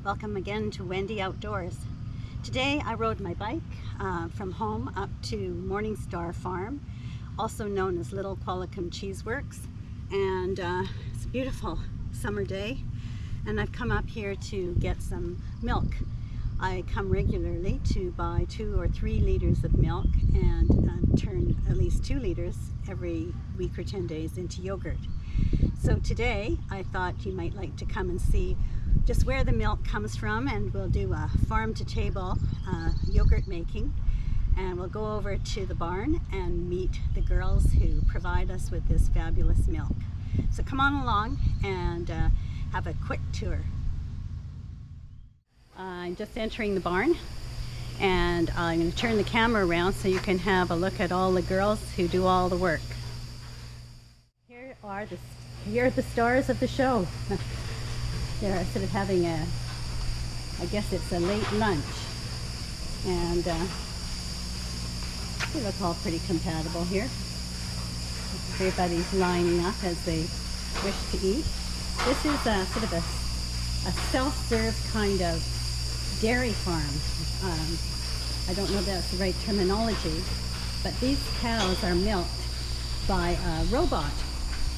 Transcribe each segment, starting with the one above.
Welcome again to Wendy Outdoors. Today I rode my bike from home up to Morningstar Farm, also known as Little Qualicum Cheese Works, and it's a beautiful summer day, and I've come up here to get some milk. I come regularly to buy 2 or 3 liters of milk and turn at least 2 liters every week or 10 days into yogurt. So today I thought you might like to come and see just where the milk comes from, and we'll do a farm to table yogurt making, and we'll go over to the barn and meet the girls who provide us with this fabulous milk. So come on along and have a quick tour. I'm just entering the barn, and I'm going to turn the camera around so you can have a look at all the girls who do all the work. Here are the stars of the show. They're sort of having I guess it's a late lunch, and they look all pretty compatible here. Everybody's lining up as they wish to eat. This is sort of a self-serve kind of dairy farm. I don't know if that's the right terminology, but these cows are milked by a robot,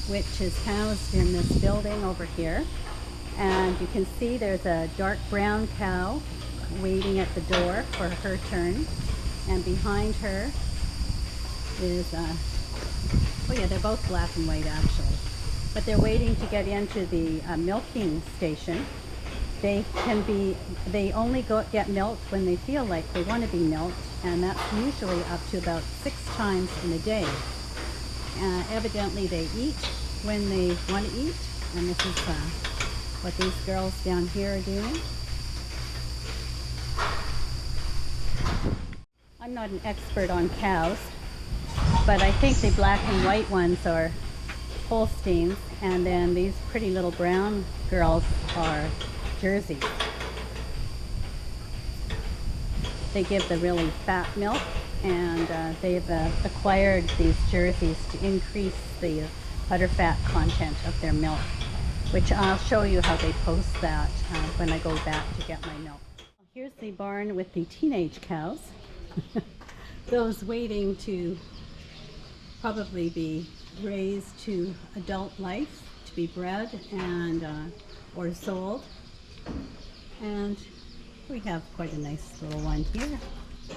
which is housed in this building over here. And you can see there's a dark brown cow waiting at the door for her turn, and behind her is oh yeah, they're both black and white actually, but they're waiting to get into the milking station. They only get milked when they feel like they want to be milked, and that's usually up to about 6 times in a day. Evidently they eat when they want to eat, and this is what these girls down here are doing. I'm not an expert on cows, but I think the black and white ones are Holsteins, and then these pretty little brown girls are Jerseys. They give the really fat milk, and they've acquired these Jerseys to increase the butterfat content of their milk, which I'll show you how they post that when I go back to get my milk. Here's the barn with the teenage cows, those waiting to probably be raised to adult life, to be bred and or sold. And we have quite a nice little one here.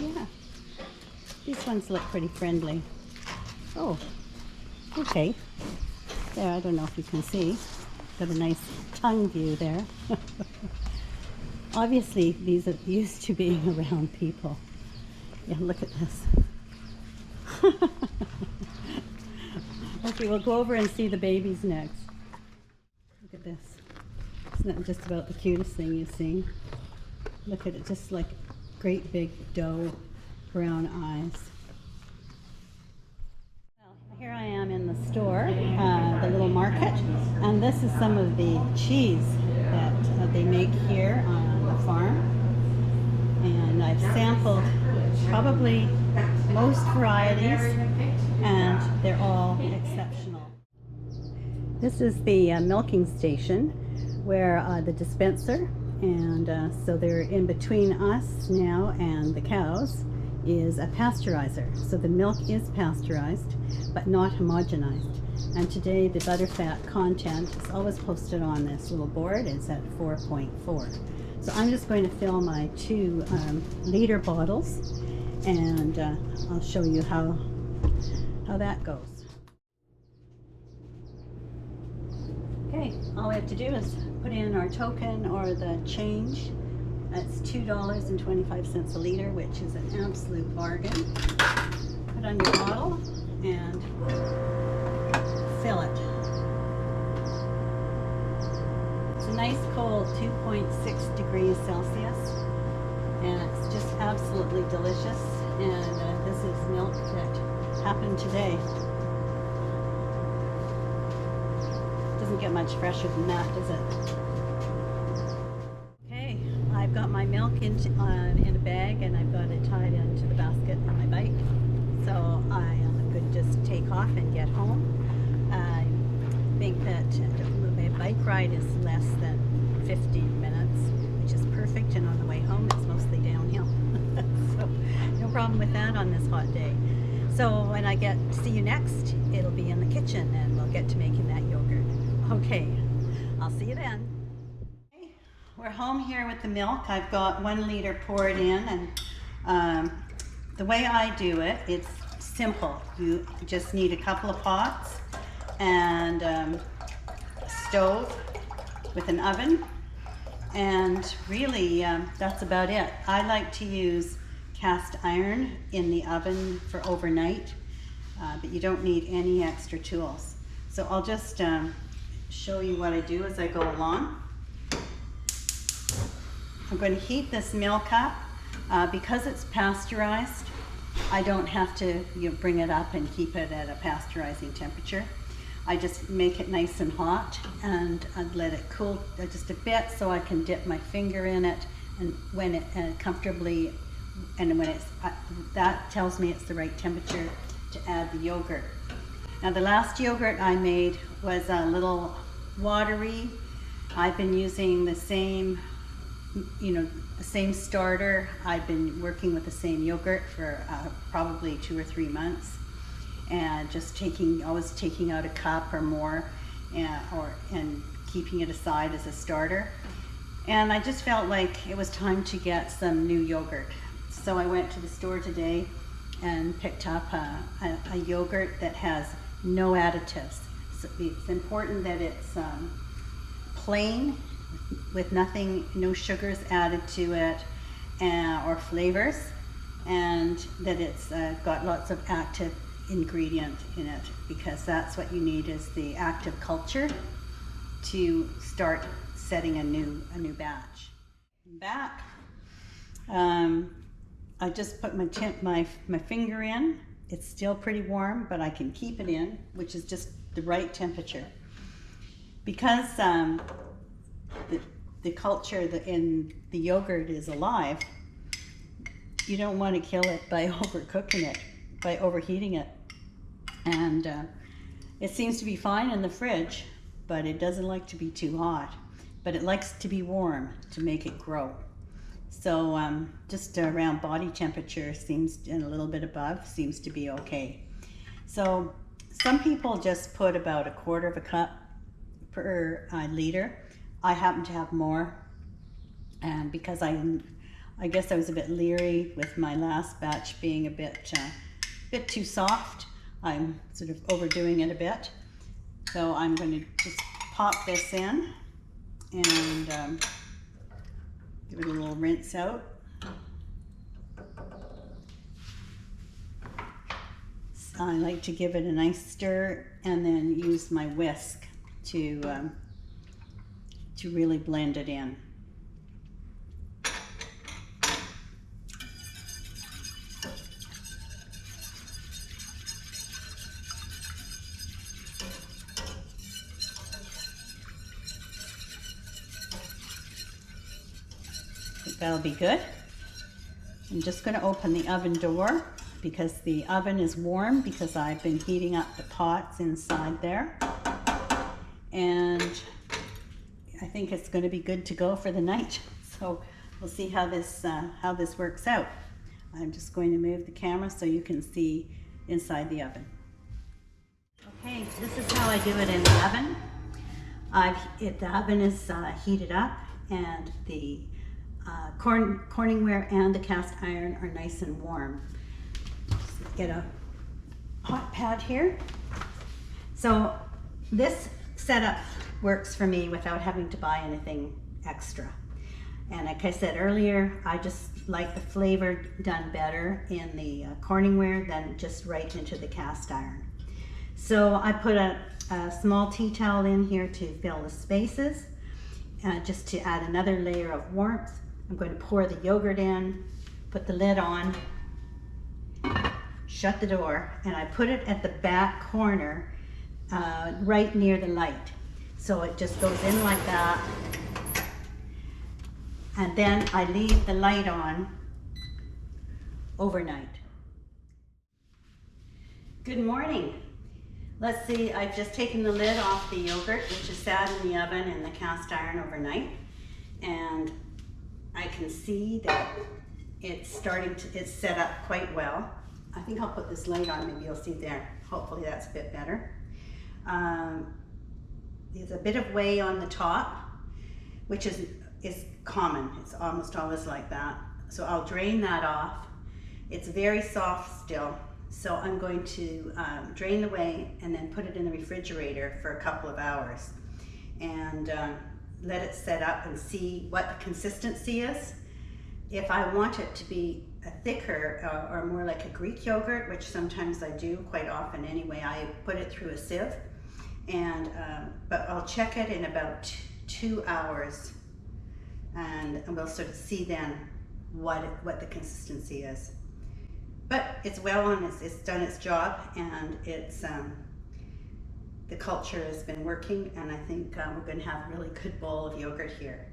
Yeah, these ones look pretty friendly. Oh, okay. There, I don't know if you can see. Got a nice tongue view there. Obviously, these are used to being around people. Yeah, look at this. Okay, we'll go over and see the babies next. Look at this. Isn't that just about the cutest thing you've seen? Look at it, just like great big doe brown eyes. Here I am in the store, the little market, and this is some of the cheese that they make here on the farm. And I've sampled probably most varieties, and they're all exceptional. This is the milking station where the dispenser, and so they're in between us now and the cows, is a pasteurizer. So the milk is pasteurized, but not homogenized. And today the butterfat content is always posted on this little board. It's at 4.4. So I'm just going to fill my 2 liter bottles, and I'll show you how that goes. Okay, all we have to do is put in our token or the change. That's $2.25 a liter, which is an absolute bargain. Put on your bottle and fill it. It's a nice cold 2.6 degrees Celsius, and it's just absolutely delicious. And this is milk that happened today. Doesn't get much fresher than that, does it? I've got my milk in a bag, and I've got it tied into the basket on my bike, so I could just take off and get home. I think that my bike ride is less than 15 minutes, which is problem with that on this hot day. So when I get to see you next, it'll be in the kitchen and we'll get to making that yogurt. Okay, I'll see you then. Okay, we're home here with the milk. I've got 1 liter poured in, and the way I do it, it's simple. You just need a couple of pots and a stove with an oven, and really that's about it. I like to use cast iron in the oven for overnight, but you don't need any extra tools. So I'll just show you what I do as I go along. I'm going to heat this milk up. Because it's pasteurized, I don't have to bring it up and keep it at a pasteurizing temperature. I just make it nice and hot, and I'd let it cool just a bit so I can dip my finger in it, and when it comfortably, and when it's that tells me it's the right temperature to add the yogurt. Now the last yogurt I made was a little watery. I've been using the same, the same starter. I've been working with the same yogurt for probably 2 or 3 months, and just always taking out a cup or more, and keeping it aside as a starter. And I just felt like it was time to get some new yogurt. So I went to the store today and picked up a yogurt that has no additives. So it's important that it's plain, with nothing, no sugars added to it or flavors, and that it's got lots of active ingredient in it, because that's what you need, is the active culture to start setting a new batch. Back, I just put my finger in. It's still pretty warm, but I can keep it in, which is just the right temperature. Because the culture in the yogurt is alive, you don't want to kill it by overcooking it, by overheating it. And it seems to be fine in the fridge, but it doesn't like to be too hot. But it likes to be warm to make it grow. So just around body temperature and a little bit above seems to be okay. So some people just put about 1/4 cup per liter. I happen to have more, and because I guess I was a bit leery with my last batch being a bit too soft. I'm sort of overdoing it a bit. So I'm going to just pop this in and give it a little rinse out. So I like to give it a nice stir and then use my whisk to really blend it in. I think that'll be good. I'm just going to open the oven door because the oven is warm, because I've been heating up the pots inside there. And I think it's going to be good to go for the night. So we'll see how this works out. I'm just going to move the camera so you can see inside the oven. Okay, this is how I do it in the oven. The oven is heated up, and the Corningware and the cast iron are nice and warm. Just get a hot pad here. So this setup works for me without having to buy anything extra. And like I said earlier, I just like the flavor done better in the Corningware than just right into the cast iron. So I put a small tea towel in here to fill the spaces, just to add another layer of warmth. I'm going to pour the yogurt in, put the lid on, shut the door, and I put it at the back corner, right near the light. So it just goes in like that, and then I leave the light on overnight. Good morning. Let's see, I've just taken the lid off the yogurt, which is sat in the oven in the cast iron overnight, and I can see that it's set up quite well. I think I'll put this light on, maybe you'll see there. Hopefully that's a bit better. There's a bit of whey on the top, which is common. It's almost always like that. So I'll drain that off. It's very soft still. So I'm going to drain the whey and then put it in the refrigerator for a couple of hours and let it set up and see what the consistency is. If I want it to be a thicker or more like a Greek yogurt, which sometimes I do quite often anyway, I put it through a sieve, and but I'll check it in about 2 hours, and we'll sort of see then what the consistency is. But it's well on, it's done its job, and it's the culture has been working, and I think we're going to have a really good bowl of yogurt here.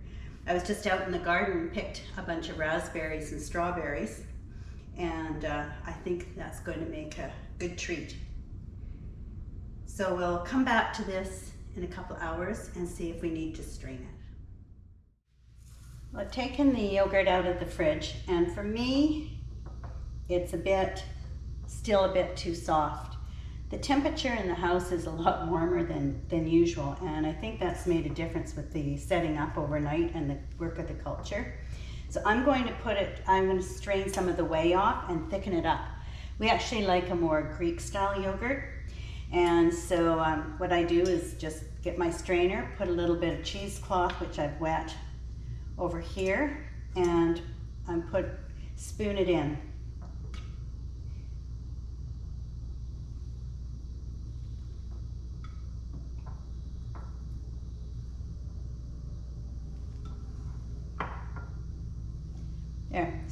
I was just out in the garden and picked a bunch of raspberries and strawberries, and I think that's going to make a good treat. So we'll come back to this in a couple hours and see if we need to strain it. Well, I've taken the yogurt out of the fridge, and for me, it's still a bit too soft. The temperature in the house is a lot warmer than usual, and I think that's made a difference with the setting up overnight and the work of the culture. So I'm going to strain some of the whey off and thicken it up. We actually like a more Greek style yogurt, and so what I do is just get my strainer, put a little bit of cheesecloth, which I've wet, over here, and spoon it in. There.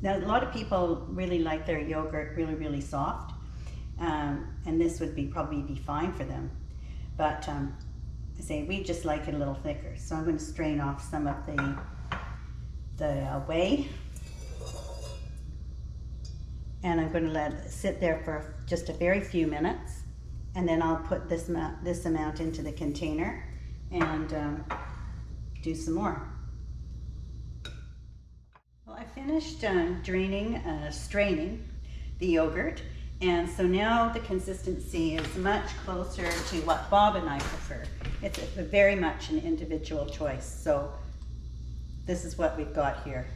Now, a lot of people really like their yogurt really, really soft, and this would probably be fine for them. But I say we just like it a little thicker. So I'm going to strain off some of the whey, and I'm going to let it sit there for just a very few minutes, and then I'll put this amount into the container and do some more. Well, I finished straining the yogurt, and so now the consistency is much closer to what Bob and I prefer. It's very much an individual choice, so this is what we've got here.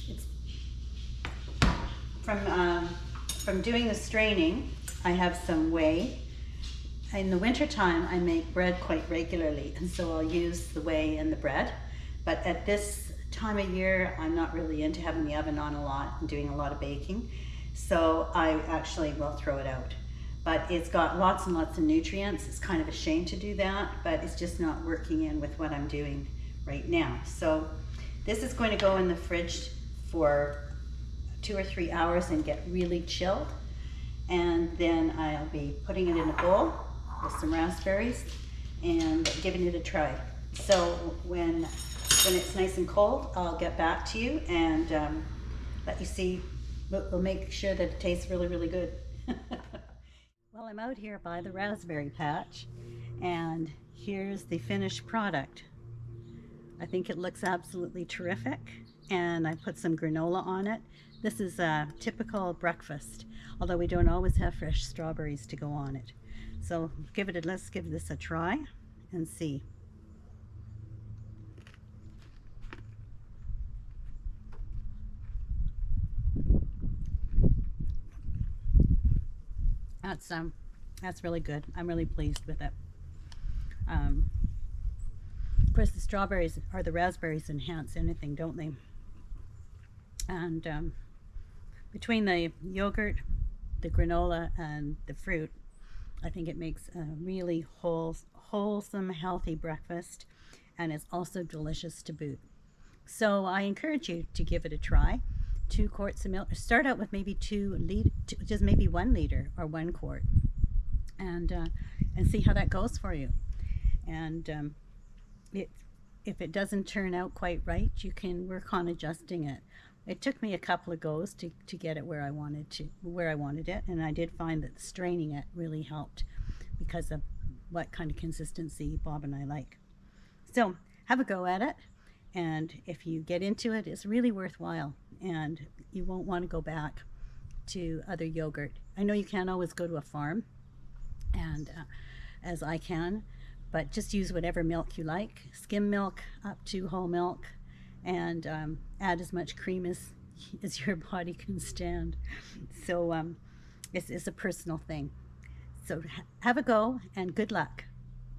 It's from doing the straining, I have some whey. In the wintertime, I make bread quite regularly, and so I'll use the whey in the bread. But at this time of year, I'm not really into having the oven on a lot and doing a lot of baking, so I actually will throw it out. But it's got lots and lots of nutrients. It's kind of a shame to do that, but it's just not working in with what I'm doing right now. So this is going to go in the fridge for 2 or 3 hours and get really chilled, and then I'll be putting it in a bowl with some raspberries and giving it a try. So when it's nice and cold, I'll get back to you and let you see. We'll make sure that it tastes really, really good. Well, I'm out here by the raspberry patch, and here's the finished product. I think it looks absolutely terrific, and I put some granola on it. This is a typical breakfast, although we don't always have fresh strawberries to go on it. So let's give this a try and see. That's really good. I'm really pleased with it. Of course, the strawberries or the raspberries enhance anything, don't they? And between the yogurt, the granola, and the fruit, I think it makes a really wholesome, healthy breakfast, and it's also delicious to boot. So I encourage you to give it a try. 2 quarts of milk. Start out with maybe just maybe 1 liter or 1 quart, and see how that goes for you. And if it doesn't turn out quite right, you can work on adjusting it. It took me a couple of goes to get it where I wanted it, and I did find that straining it really helped because of what kind of consistency Bob and I like. So have a go at it, And if you get into it, it's really worthwhile, and you won't want to go back to other yogurt. I know you can't always go to a farm, and as I can, but just use whatever milk you like, skim milk up to whole milk, and add as much cream as your body can stand. So it's a personal thing. So have a go, and good luck.